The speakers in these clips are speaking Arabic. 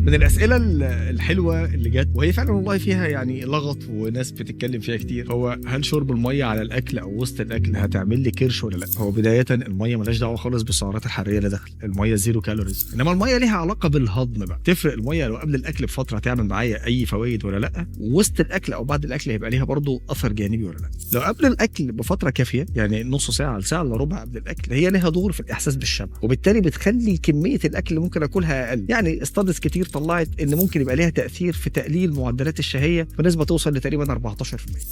من الاسئله الحلوه اللي جت وهي فعلا والله فيها يعني لغط وناس بتتكلم فيها كتير، هو هل شرب الميه على الاكل او وسط الاكل هتعمل لي كرش ولا لا؟ هو بدايه الميه ملهاش دعوه خالص بالسعرات الحراريه اللي داخل الميه، زيرو كالوريز، انما الميه ليها علاقه بالهضم بقى. تفرق الميه لو قبل الاكل بفتره تعمل معايا اي فوائد ولا لا، ووسط الاكل او بعد الاكل هيبقى ليها برضو اثر جانبي ولا لا. لو قبل الاكل بفتره كافيه يعني نص ساعه لساعه الا ربع قبل الاكل، هي ليها دور في الاحساس بالشبع، وبالتالي بتخلي كميه الاكل اللي ممكن اكلها اقل. يعني استاديز كتير طلعت ان ممكن يبقى ليها تاثير في تقليل معدلات الشهيه بنسبه توصل لتقريبا 14%.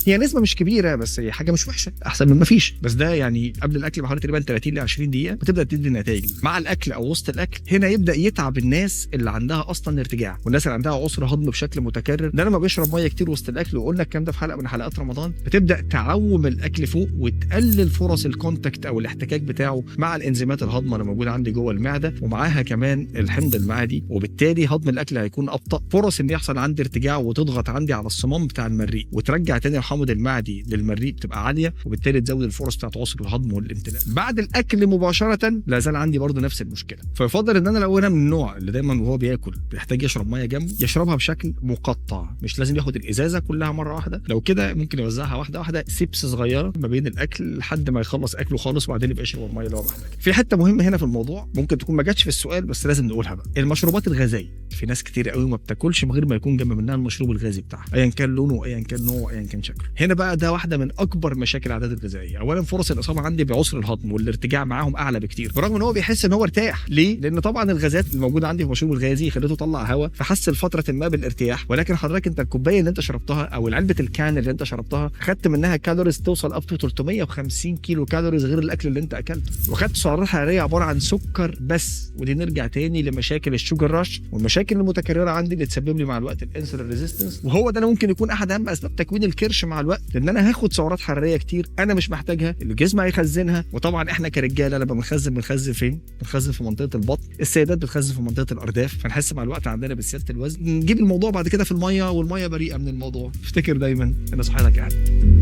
هي نسبه مش كبيره بس هي حاجه مش وحشه، احسن من ما فيش. بس ده يعني قبل الاكل بحوالي تقريبا 30 ل 20 دقيقه بتبدا تدي نتائج. مع الاكل او وسط الاكل هنا يبدا يتعب الناس اللي عندها اصلا ارتجاع، والناس اللي عندها عسر هضم بشكل متكرر. ده لما بيشرب ميه كتير وسط الاكل، وقلنا الكلام ده في حلقه من حلقات رمضان، بتبدا تعوم الاكل فوق وتقلل فرص الكونتاكت او الاحتكاك بتاعه مع الانزيمات الهضمه اللي موجوده عندي جوه المعده، ومعاها كمان الحمض المعدي، وبالتالي هضم الاكل هيكون ابطا. فرص ان يحصل عندي ارتجاع وتضغط عندي على الصمام بتاع المريء وترجع تاني الحمض المعدي للمريء بتبقى عاليه، وبالتالي تزود الفرص بتاعت عسر الهضم والامتلاء. بعد الاكل مباشره لا زال عندي برضه نفس المشكله. فيفضل ان انا لو انا من النوع اللي دايما وهو بياكل بيحتاج يشرب ميه جنبه، يشربها بشكل مقطع، مش لازم ياخد الازازه كلها مره واحده. لو كده ممكن يوزعها واحده واحده، سيبس صغيره ما بين الاكل لحد ما يخلص اكله خالص، وبعدين يبقى يشرب الميه اللي هو محتاجها. في حته مهمه هنا في الموضوع ممكن تكون ما جاتش في السؤال بس لازم نقولها بقى، المشروبات الغازيه. في ناس كتير قوي ما بتاكلش من غير ما يكون جنب منها المشروب الغازي بتاعها، ايا كان لونه ايا كان نوعه ايا كان شكله. هنا بقى ده واحده من اكبر مشاكل العادات الغذائيه. اولا فرص الاصابه عندي بعسر الهضم والارتجاع معاهم اعلى بكتير، برغم ان هو بيحس ان هو ارتاح. ليه؟ لان طبعا الغازات الموجوده عندي في المشروب الغازي خلته طلع هواء فحس لفتره ما بالارتياح، ولكن حضرتك انت الكوبايه اللي انت شربتها او علبه الكان اللي انت شربتها خدت منها كالوريز توصل اب تو 350 كيلو كالوريز غير الاكل اللي انت اكلته، وخدت سعرات حراريه عباره عن سكر بس. ودي نرجع تاني لمشاكل الشوجر رش والمشاكل المتكرره عندي اللي تسبب لي مع الوقت الانسولين ريزيستنس، وهو ده ممكن يكون احد اهم اسباب تكوين الكرش مع الوقت، لان انا هاخد سعرات حراريه كتير انا مش محتاجها، الجسم هيخزنها. وطبعا احنا كرجاله لما بنخزن فين؟ بنخزن في منطقه البطن، السيدات بتخزن في منطقه الارداف، فنحس مع الوقت عندنا بزياده الوزن. نجيب الموضوع بعد كده في الميه، والميه بريئه من الموضوع. افتكر دايما ان صحتك اهم.